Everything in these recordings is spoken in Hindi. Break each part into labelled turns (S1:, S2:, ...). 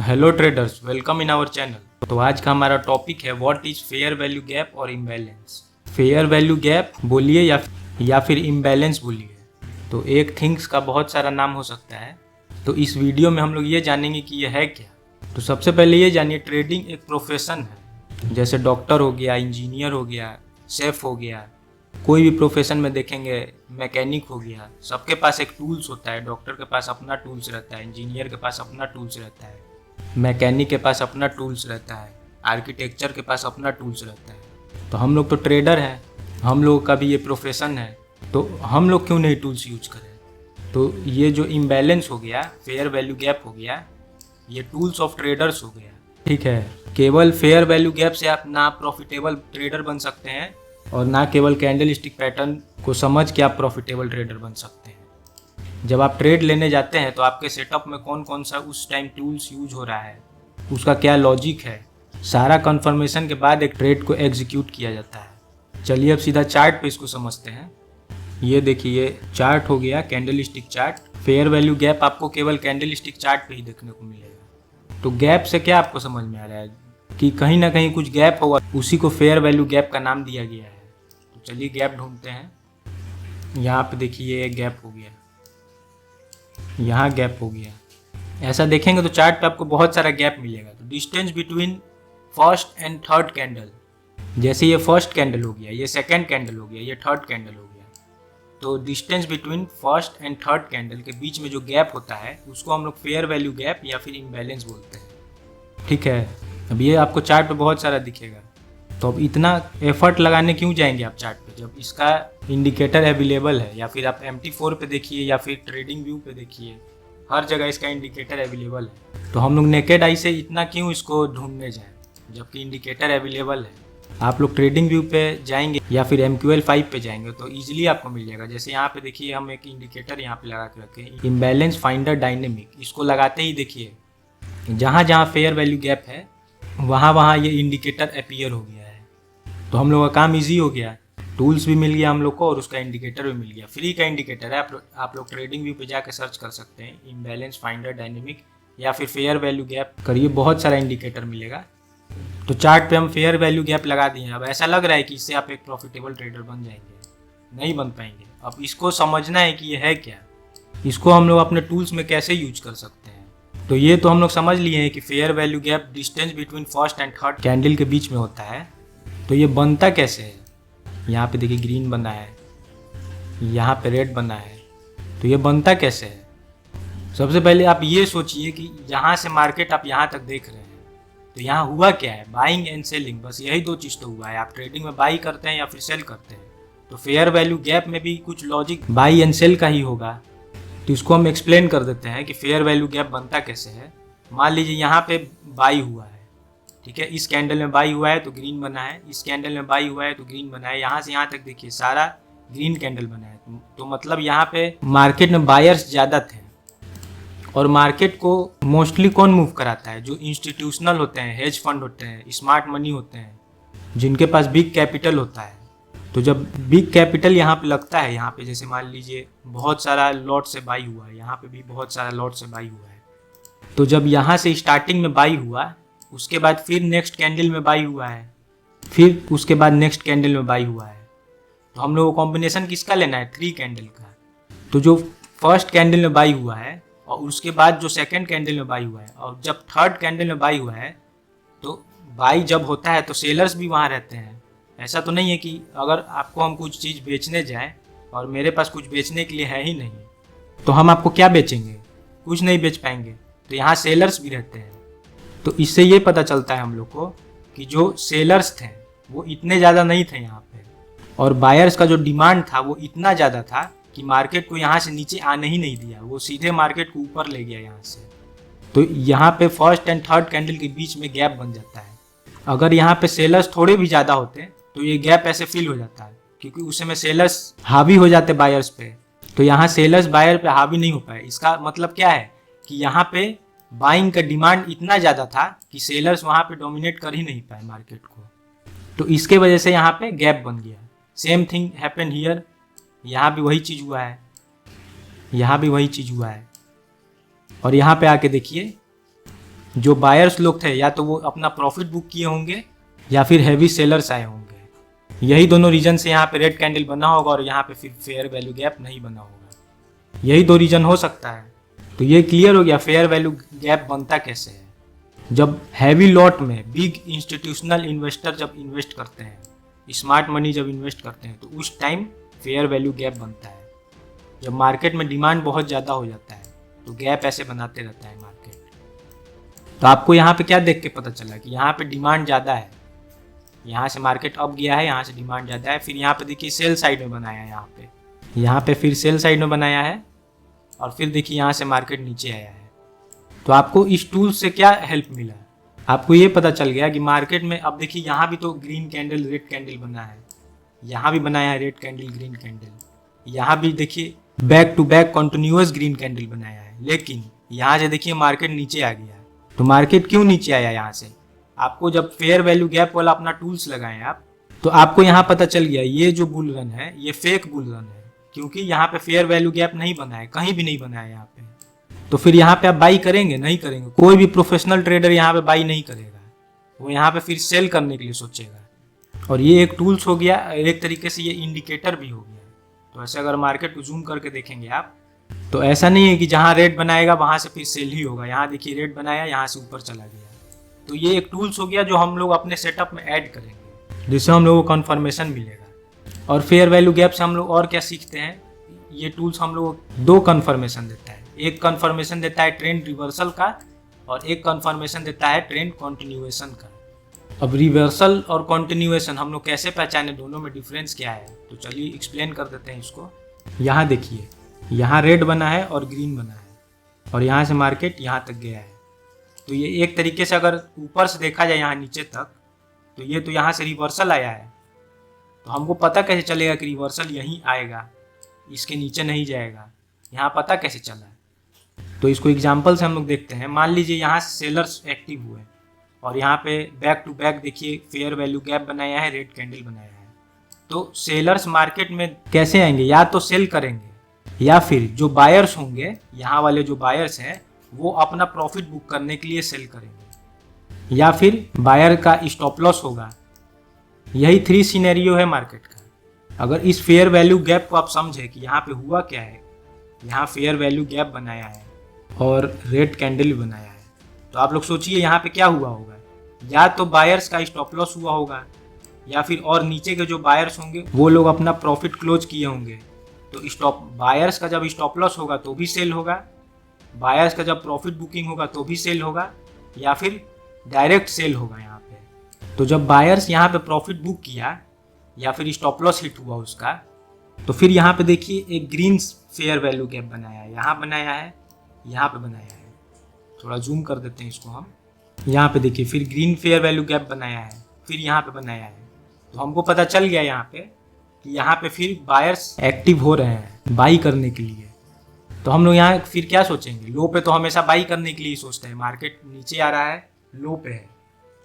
S1: Hello traders, welcome in our channel. तो आज का हमारा टॉपिक है what is fair value gap और इम्बैलेंस। फेयर वैल्यू गैप बोलिए या फिर इम्बैलेंस बोलिए, तो एक थिंग्स का बहुत सारा नाम हो सकता है। तो इस वीडियो में हम लोग ये जानेंगे कि यह है क्या। तो सबसे पहले ये जानिए, ट्रेडिंग एक प्रोफेशन है। जैसे डॉक्टर हो गया, इंजीनियर हो गया, शेफ हो गया, कोई भी प्रोफेशन में देखेंगे, मैकेनिक हो गया, सबके पास एक टूल्स होता है। डॉक्टर के पास अपना टूल्स रहता है, इंजीनियर के पास अपना टूल्स रहता है, मैकेनिक के पास अपना टूल्स रहता है, आर्किटेक्चर के पास अपना टूल्स रहता है। तो हम लोग तो ट्रेडर हैं, हम लोग का भी ये प्रोफेशन है, तो हम लोग क्यों नहीं टूल्स यूज करें। तो ये जो इम्बैलेंस हो गया, फेयर वैल्यू गैप हो गया, ये टूल्स ऑफ ट्रेडर्स हो गया। ठीक है, केवल फेयर वैल्यू गैप से आप ना प्रॉफिटेबल ट्रेडर बन सकते हैं और ना केवल कैंडल स्टिक पैटर्न को समझ के आप प्रॉफिटेबल ट्रेडर बन सकते हैं। जब आप ट्रेड लेने जाते हैं तो आपके सेटअप में कौन कौन सा उस टाइम टूल्स यूज हो रहा है, उसका क्या लॉजिक है, सारा कंफर्मेशन के बाद एक ट्रेड को एग्जीक्यूट किया जाता है। चलिए अब सीधा चार्ट पे इसको समझते हैं। ये देखिए, ये चार्ट हो गया candle stick chart. Fair value gap आपको केवल कैंडल स्टिक चार्ट पे ही देखने को मिलेगा। तो गैप से क्या आपको समझ में आ रहा है कि कहीं ना कहीं कुछ गैप होगा, उसी को फेयर वैल्यू गैप का नाम दिया गया है। तो चलिए गैप ढूंढते हैं। यहाँ पे देखिए एक गैप हो गया, यहाँ गैप हो गया। ऐसा देखेंगे तो चार्ट पे आपको बहुत सारा गैप मिलेगा। तो distance between first and third candle, जैसे ये फर्स्ट कैंडल हो गया, ये सेकंड कैंडल हो गया, ये थर्ड कैंडल हो गया। तो distance between first and third candle के बीच में जो गैप होता है उसको हम लोग फेयर वैल्यू गैप या फिर इम्बैलेंस बोलते हैं। ठीक है, अब ये आपको चार्ट पे बहुत सारा दिखेगा। तो अब इतना एफर्ट लगाने क्यों जाएंगे आप चार्ट पे, जब इसका इंडिकेटर अवेलेबल है। या फिर आप MT4 पे देखिए या फिर ट्रेडिंग व्यू पे देखिए, हर जगह इसका इंडिकेटर अवेलेबल है। तो हम लोग नेकेड आई से इतना क्यों इसको ढूंढने जाएं जबकि इंडिकेटर अवेलेबल है। आप लोग ट्रेडिंग व्यू पे जाएंगे या फिर MQL5 पे जाएंगे तो ईजिली आपको मिल जाएगा। जैसे यहाँ पे देखिए, हम एक इंडिकेटर यहाँ पे लगा के रखे हैं, इम्बैलेंस फाइंडर डायनेमिक। इसको लगाते ही देखिए जहाँ जहाँ फेयर वैल्यू गैप है वहाँ वहाँ ये इंडिकेटर अपीयर हो गया है। तो हम लोग का काम इजी हो गया, टूल्स भी मिल गया हम लोग को और उसका इंडिकेटर भी मिल गया। फ्री का इंडिकेटर है, आप लोग ट्रेडिंग व्यू पे जाकर सर्च कर सकते हैं, इम्बैलेंस फाइंडर डायनेमिक या फिर फेयर वैल्यू गैप करिए, बहुत सारा इंडिकेटर मिलेगा। तो चार्ट पे हम फेयर वैल्यू गैप लगा दिए। अब ऐसा लग रहा है कि इससे आप एक प्रॉफिटेबल ट्रेडर बन जाएंगे, नहीं बन पाएंगे। अब इसको समझना है कि ये है क्या, इसको हम लोग अपने टूल्स में कैसे यूज कर सकते हैं। तो ये तो हम लोग समझ लिए हैं कि fair value gap distance between first and third candle के बीच में होता है। तो ये बनता कैसे है, यहाँ पे देखिए ग्रीन बना है, यहाँ पे रेड बना है। तो ये बनता कैसे है, सबसे पहले आप ये सोचिए कि यहाँ से मार्केट आप यहाँ तक देख रहे हैं, तो यहाँ हुआ क्या है, बाइंग एंड सेलिंग। बस यही दो चीज़ तो हुआ है। आप ट्रेडिंग में बाई करते हैं या फिर सेल करते हैं। तो फेयर वैल्यू गैप में भी कुछ लॉजिक बाई एंड सेल का ही होगा। तो इसको हम एक्सप्लेन कर देते हैं कि फेयर वैल्यू गैप बनता कैसे है। मान लीजिए यहाँ पे बाई हुआ है, ठीक है, इस कैंडल में बाई हुआ है तो ग्रीन बना है, इस कैंडल में बाई हुआ है तो ग्रीन बना है, यहाँ से यहाँ तक देखिए सारा ग्रीन कैंडल बना है। तो मतलब यहाँ पे मार्केट में बायर्स ज़्यादा थे। और मार्केट को मोस्टली कौन मूव कराता है, जो इंस्टीट्यूशनल होते हैं, हेज फंड होते हैं, स्मार्ट मनी होते हैं, जिनके पास बिग कैपिटल होता है। तो जब बिग कैपिटल यहाँ पे लगता है, यहाँ पे जैसे मान लीजिए बहुत सारा लॉट से बाई हुआ है, यहाँ पे भी बहुत सारा लॉट से बाई हुआ है। तो जब यहाँ से स्टार्टिंग में बाई हुआ, उसके बाद फिर नेक्स्ट कैंडल में बाई हुआ है, फिर उसके बाद नेक्स्ट कैंडल में बाई हुआ है। तो हम लोग को कॉम्बिनेशन किसका लेना है, 3 कैंडल का। तो जो फर्स्ट कैंडल में बाई हुआ है और उसके बाद जो सेकंड कैंडल में बाई हुआ है और जब थर्ड कैंडल में बाई हुआ है, तो बाई जब होता है तो सेलर्स भी वहाँ रहते हैं। ऐसा तो नहीं है कि अगर आपको हम कुछ चीज़ बेचने जाएँ और मेरे पास कुछ बेचने के लिए है ही नहीं, तो हम आपको क्या बेचेंगे, कुछ नहीं बेच पाएंगे। तो यहाँ सेलर्स भी रहते हैं। तो इससे ये पता चलता है हम लोग को कि जो सेलर्स थे वो इतने ज़्यादा नहीं थे यहाँ पे, और बायर्स का जो डिमांड था वो इतना ज़्यादा था कि मार्केट को यहाँ से नीचे आने ही नहीं दिया, वो सीधे मार्केट को ऊपर ले गया यहाँ से। तो यहाँ पे फर्स्ट एंड थर्ड कैंडल के बीच में गैप बन जाता है। अगर यहाँ पे सेलर्स थोड़े भी ज़्यादा होते तो ये गैप ऐसे फिल हो जाता है, क्योंकि उस समय सेलर्स हावी हो जाते बायर्स पे। तो यहाँ सेलर्स बायर पे हावी नहीं हो पाए। इसका मतलब क्या है कि यहाँ पे बाइंग का डिमांड इतना ज़्यादा था कि सेलर्स वहाँ पे डोमिनेट कर ही नहीं पाए मार्केट को। तो इसके वजह से यहाँ पे गैप बन गया। सेम थिंग हैपन हियर, यहाँ भी वही चीज़ हुआ है, यहाँ भी वही चीज़ हुआ है। और यहाँ पे आके देखिए जो बायर्स लोग थे या तो वो अपना प्रॉफिट बुक किए होंगे या फिर हैवी सेलर्स आए होंगे। यही दोनों रीजन से यहाँ पे रेड कैंडल बना होगा और यहाँ पे फिर फेयर वैल्यू गैप नहीं बना होगा। यही दो रीजन हो सकता है। तो ये क्लियर हो गया फेयर वैल्यू गैप बनता कैसे है। जब हैवी लॉट में बिग इंस्टीट्यूशनल इन्वेस्टर जब इन्वेस्ट करते हैं, स्मार्ट मनी जब इन्वेस्ट करते हैं, तो उस टाइम फेयर वैल्यू गैप बनता है। जब मार्केट में डिमांड बहुत ज़्यादा हो जाता है तो गैप ऐसे बनाते रहता है मार्केट। तो आपको यहाँ पे क्या देख के पता चला कि यहाँ पे डिमांड ज़्यादा है, यहाँ से मार्केट अप गया है, यहाँ से डिमांड ज़्यादा है। फिर यहाँ पे देखिए सेल साइड में बनाया है, यहाँ पे फिर सेल साइड में बनाया है और फिर देखिए यहाँ से मार्केट नीचे आया है। तो आपको इस टूल से क्या हेल्प मिला, आपको ये पता चल गया कि मार्केट में अब देखिए यहाँ भी तो ग्रीन कैंडल रेड कैंडल बना है, यहाँ भी बनाया है रेड कैंडल ग्रीन कैंडल, यहाँ भी देखिए back to back continuous green candle बनाया है। लेकिन यहाँ से देखिए मार्केट नीचे आ गया। तो मार्केट क्यों नीचे आया यहाँ से, आपको जब फेयर वैल्यू गैप वाला अपना टूल्स लगाएं आप, तो आपको यहाँ पता चल गया ये जो बुल रन है ये फेक बुल रन है, क्योंकि यहाँ पे फेयर वैल्यू गैप नहीं बना है, कहीं भी नहीं बना है यहाँ पे। तो फिर यहाँ पे आप बाई करेंगे, नहीं करेंगे। कोई भी प्रोफेशनल ट्रेडर यहाँ पे बाई नहीं करेगा, वो यहाँ पे फिर सेल करने के लिए सोचेगा। और ये एक टूल्स हो गया, एक तरीके से ये इंडिकेटर भी हो गया। तो ऐसे अगर मार्केट को जूम करके देखेंगे आप, तो ऐसा नहीं है कि जहाँ रेड बनाएगा वहाँ से फिर सेल ही होगा। यहाँ देखिए रेड बनाया, यहाँ से ऊपर चला गया। तो ये एक टूल्स हो गया जो हम लोग अपने सेटअप में ऐड करेंगे, जिससे हम लोग को कन्फर्मेशन मिलेगा। और फेयर वैल्यू गैप से हम लोग और क्या सीखते हैं, ये टूल्स हम लोग दो कन्फर्मेशन देता है। एक कन्फर्मेशन देता है ट्रेंड रिवर्सल का और एक कन्फर्मेशन देता है ट्रेंड कंटिन्यूएशन का। अब रिवर्सल और कंटिन्यूएशन हम लोग कैसे पहचाने, दोनों में डिफरेंस क्या है, तो चलिए एक्सप्लेन कर देते हैं इसको। यहाँ देखिए, यहाँ रेड बना है और ग्रीन बना है और यहाँ से मार्केट यहाँ तक गया है। तो ये एक तरीके से अगर ऊपर से देखा जाए यहाँ नीचे तक, तो ये तो यहाँ से रिवर्सल आया है। तो हमको पता कैसे चलेगा कि रिवर्सल यहीं आएगा, इसके नीचे नहीं जाएगा, यहाँ पता कैसे चला है। तो इसको एग्जांपल से हम लोग देखते हैं। मान लीजिए यहाँ से सेलर्स एक्टिव हुए और यहाँ पे बैक टू बैक देखिए फेयर वैल्यू गैप बनाया है, रेड कैंडल बनाया है। तो सेलर्स मार्केट में कैसे आएंगे, या तो सेल करेंगे या फिर जो बायर्स होंगे, यहाँ वाले जो बायर्स हैं, वो अपना प्रॉफिट बुक करने के लिए सेल करेंगे, या फिर बायर का स्टॉप लॉस होगा। यही 3 सिनेरियो है मार्केट का। अगर इस फेयर वैल्यू गैप को आप समझे कि यहाँ पे हुआ क्या है, यहाँ फेयर वैल्यू गैप बनाया है और रेड कैंडल भी बनाया है, तो आप लोग सोचिए यहाँ पे क्या हुआ होगा। या तो बायर्स का स्टॉप लॉस हुआ होगा, या फिर और नीचे के जो बायर्स होंगे वो लोग अपना प्रॉफिट क्लोज किए होंगे। तो बायर्स का जब स्टॉप लॉस होगा तो भी सेल होगा, बायर्स का जब प्रॉफिट बुकिंग होगा तो भी सेल होगा, या फिर डायरेक्ट सेल होगा यहाँ पे। तो जब बायर्स यहाँ पे प्रॉफिट बुक किया या फिर स्टॉप लॉस हिट हुआ उसका, तो फिर यहाँ पे देखिए एक ग्रीन फेयर वैल्यू गैप बनाया है, यहाँ बनाया है, यहाँ पे बनाया है। थोड़ा जूम कर देते हैं इसको हम। यहाँ पे देखिए फिर ग्रीन फेयर वैल्यू गैप बनाया है, फिर यहाँ पे बनाया है। तो हमको पता चल गया यहाँ पे कि यहाँ पे फिर बायर्स एक्टिव हो रहे हैं बाई करने के लिए। तो हम लोग यहाँ फिर क्या सोचेंगे, लो पे तो हमेशा बाई करने के लिए सोचते हैं। मार्केट नीचे आ रहा है, लो पे है,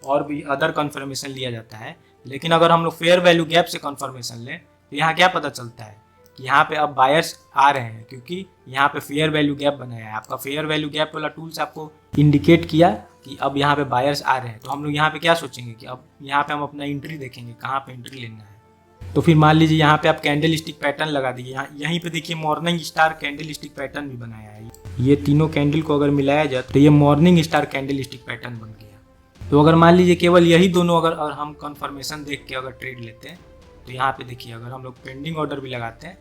S1: और भी अदर कन्फर्मेशन लिया जाता है। लेकिन अगर हम लोग फेयर वैल्यू गैप से कन्फर्मेशन लें तो यहाँ क्या पता चलता है कि यहाँ पे अब बायर्स आ रहे हैं, क्योंकि यहाँ पे फेयर वैल्यू गैप बनाया है। आपका फेयर वैल्यू गैप वाला टूल्स आपको इंडिकेट किया कि अब यहाँ पे बायर्स आ रहे हैं। तो हम लोग यहाँ पे क्या सोचेंगे कि अब यहाँ पे हम अपना एंट्री देखेंगे, कहाँ पे एंट्री लेना है। तो फिर मान लीजिए यहाँ पे आप कैंडल स्टिक पैटर्न लगा दीजिए। यहाँ यहीं पे देखिए morning star candle stick pattern भी बनाया है। ये तीनों कैंडल को अगर मिलाया जाए तो ये morning star candle stick pattern बन गया। तो अगर मान लीजिए केवल यही दोनों अगर हम कंफर्मेशन देख के अगर ट्रेड लेते हैं, तो यहाँ पे देखिए अगर हम लोग पेंडिंग ऑर्डर भी लगाते हैं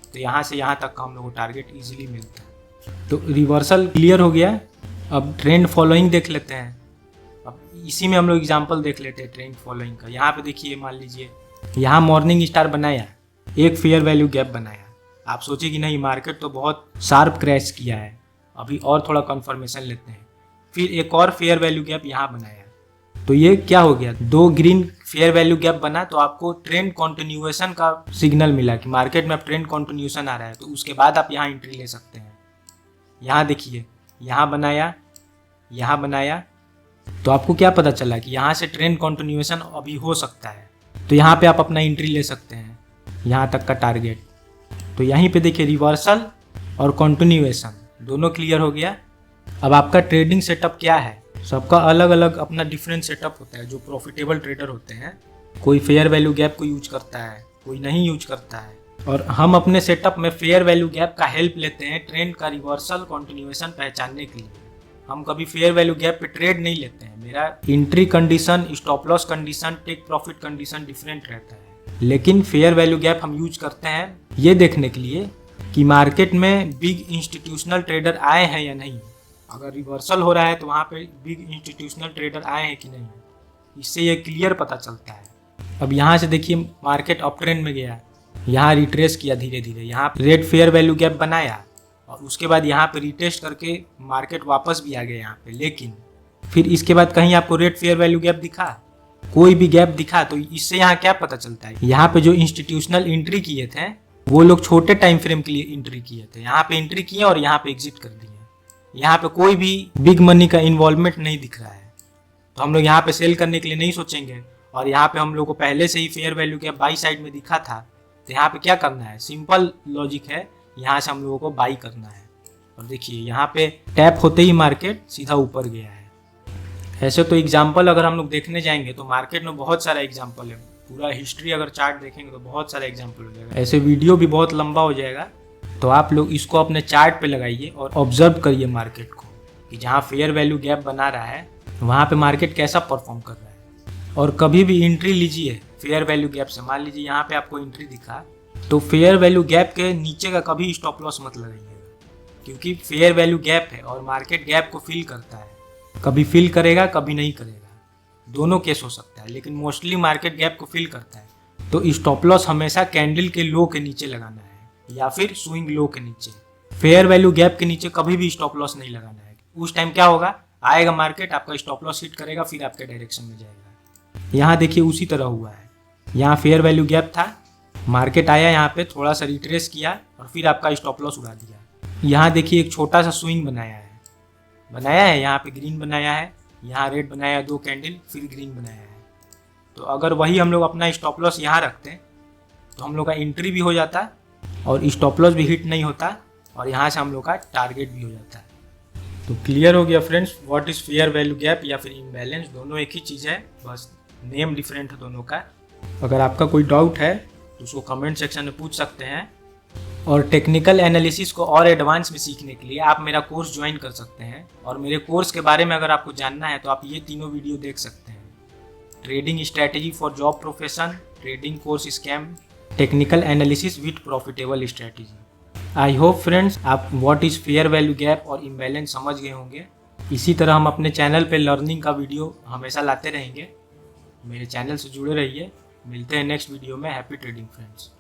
S1: तो यहाँ से यहाँ तक का हम लोग को टारगेट इजीली मिलता है। तो रिवर्सल क्लियर हो गया। अब ट्रेंड फॉलोइंग देख लेते हैं। अब इसी में हम लोग एग्जांपल देख लेते हैं ट्रेंड फॉलोइंग का। यहाँ पे देखिए मान लीजिए यहाँ मॉर्निंग स्टार बनाया, एक फेयर वैल्यू गैप बनाया। आप सोचिए कि नहीं मार्केट तो बहुत शार्प क्रैश किया है, अभी और थोड़ा कंफर्मेशन लेते हैं। फिर एक और फेयर वैल्यू गैप यहाँ बनाया, तो ये क्या हो गया, 2 ग्रीन फेयर वैल्यू गैप बना। तो आपको ट्रेंड कंटिन्यूएशन का सिग्नल मिला कि मार्केट में अब ट्रेंड कंटिन्यूएशन आ रहा है। तो उसके बाद आप यहाँ एंट्री ले सकते हैं। यहाँ देखिए यहाँ बनाया, यहाँ बनाया, तो आपको क्या पता चला कि यहाँ से ट्रेंड कंटिन्यूएशन अभी हो सकता है। तो यहाँ पे आप अपना एंट्री ले सकते हैं, यहाँ तक का टारगेट। तो यहीं पे देखिए रिवर्सल और कंटिन्यूएशन दोनों क्लियर हो गया। अब आपका ट्रेडिंग सेटअप क्या है, सबका अलग अलग अपना डिफरेंट सेटअप होता है। जो प्रॉफिटेबल ट्रेडर होते हैं, कोई फेयर वैल्यू गैप को यूज करता है, कोई नहीं यूज करता है। और हम अपने सेटअप में फेयर वैल्यू गैप का हेल्प लेते हैं ट्रेंड का रिवर्सल कंटिन्यूएशन पहचानने के लिए। हम कभी फेयर वैल्यू गैप पे ट्रेड नहीं लेते हैं। मेरा entry condition, stop loss condition, take profit condition different रहता है। लेकिन फेयर वैल्यू गैप हम यूज करते हैं ये देखने के लिए कि मार्केट में बिग इंस्टीट्यूशनल ट्रेडर आए हैं या नहीं। अगर रिवर्सल हो रहा है तो वहाँ पे बिग इंस्टीट्यूशनल ट्रेडर आए हैं कि नहीं, इससे ये क्लियर पता चलता है। अब यहाँ से देखिए मार्केट अप ट्रेंड में गया, यहाँ रिट्रेस किया धीरे धीरे, यहाँ रेड फेयर वैल्यू गैप बनाया और उसके बाद यहाँ पे रिटेस्ट करके मार्केट वापस भी आ गया यहाँ पे। लेकिन फिर इसके बाद कहीं आपको रेड फेयर वैल्यू गैप दिखा, कोई भी गैप दिखा, तो इससे यहाँ क्या पता चलता है, यहाँ पे जो इंस्टीट्यूशनल एंट्री किए थे वो लोग छोटे टाइम फ्रेम के लिए एंट्री किए थे। यहाँ पे एंट्री किए और यहाँ पे एग्जिट कर दिए। यहाँ पे कोई भी बिग मनी का इन्वॉल्वमेंट नहीं दिख रहा है, तो हम लोग यहाँ पे सेल करने के लिए नहीं सोचेंगे। और यहाँ पे हम लोग को पहले से ही fair value gap buy side में दिखा था, तो यहाँ पे क्या करना है, सिंपल लॉजिक है, यहाँ से हम लोगों को बाई करना है। और देखिए यहाँ पे टैप होते ही मार्केट सीधा ऊपर गया है। ऐसे तो एग्जाम्पल अगर हम लोग देखने जाएंगे तो मार्केट में बहुत सारा एग्जाम्पल है। पूरा हिस्ट्री अगर चार्ट देखेंगे तो बहुत सारा एग्जाम्पल हो जाएगा। ऐसे वीडियो भी बहुत लंबा हो जाएगा, तो आप लोग इसको अपने चार्ट पे लगाइए और ऑब्जर्व करिए मार्केट को कि जहाँ फेयर वैल्यू गैप बना रहा है वहाँ पे मार्केट कैसा परफॉर्म कर रहा है। और कभी भी एंट्री लीजिए फेयर वैल्यू गैप से। मान लीजिए यहाँ पे आपको एंट्री दिखा, तो फेयर वैल्यू गैप के नीचे का कभी स्टॉप लॉस मत लगाइएगा, क्योंकि फेयर वैल्यू गैप है और मार्केट गैप को फिल करता है। कभी फिल करेगा, कभी नहीं करेगा, दोनों केस हो सकता है, लेकिन मोस्टली मार्केट गैप को फिल करता है। तो स्टॉप लॉस हमेशा कैंडल के लो के नीचे लगाना है या फिर स्विंग लो के नीचे। फेयर वैल्यू गैप के नीचे कभी भी स्टॉप लॉस नहीं लगाना है। उस टाइम क्या होगा, आएगा मार्केट, आपका स्टॉप लॉस हिट करेगा, फिर आपके डायरेक्शन में जाएगा। यहाँ देखिए उसी तरह हुआ है। यहाँ फेयर वैल्यू गैप था, मार्केट आया, यहाँ पे थोड़ा सा रिट्रेस किया और फिर आपका स्टॉप लॉस उड़ा दिया। यहाँ देखिए एक छोटा सा स्विंग बनाया है, यहाँ पे ग्रीन बनाया है, यहाँ रेड बनाया, 2 कैंडल, फिर ग्रीन बनाया है। तो अगर वही हम लोग अपना स्टॉप लॉस यहाँ रखते हैं तो हम लोग का एंट्री भी हो जाता और स्टॉप लॉस भी हिट नहीं होता और यहाँ से हम लोग का टारगेट भी हो जाता है। तो क्लियर हो गया friends, what is fair value gap या फिर इम्बैलेंस, दोनों एक ही चीज़ है, बस नेम डिफरेंट है दोनों का। अगर आपका कोई डाउट है तो उसको कमेंट सेक्शन में पूछ सकते हैं। और टेक्निकल एनालिसिस को और एडवांस में सीखने के लिए आप मेरा कोर्स ज्वाइन कर सकते हैं। और मेरे कोर्स के बारे में अगर आपको जानना है तो आप ये तीनों वीडियो देख सकते हैं: trading strategy for job profession, trading course scam, technical analysis with profitable strategy. I hope friends आप what is fair value gap और इम्बैलेंस समझ गए होंगे। इसी तरह हम अपने चैनल पे लर्निंग का वीडियो हमेशा लाते रहेंगे। मेरे चैनल से जुड़े रहिए। मिलते हैं नेक्स्ट वीडियो में। Happy trading friends.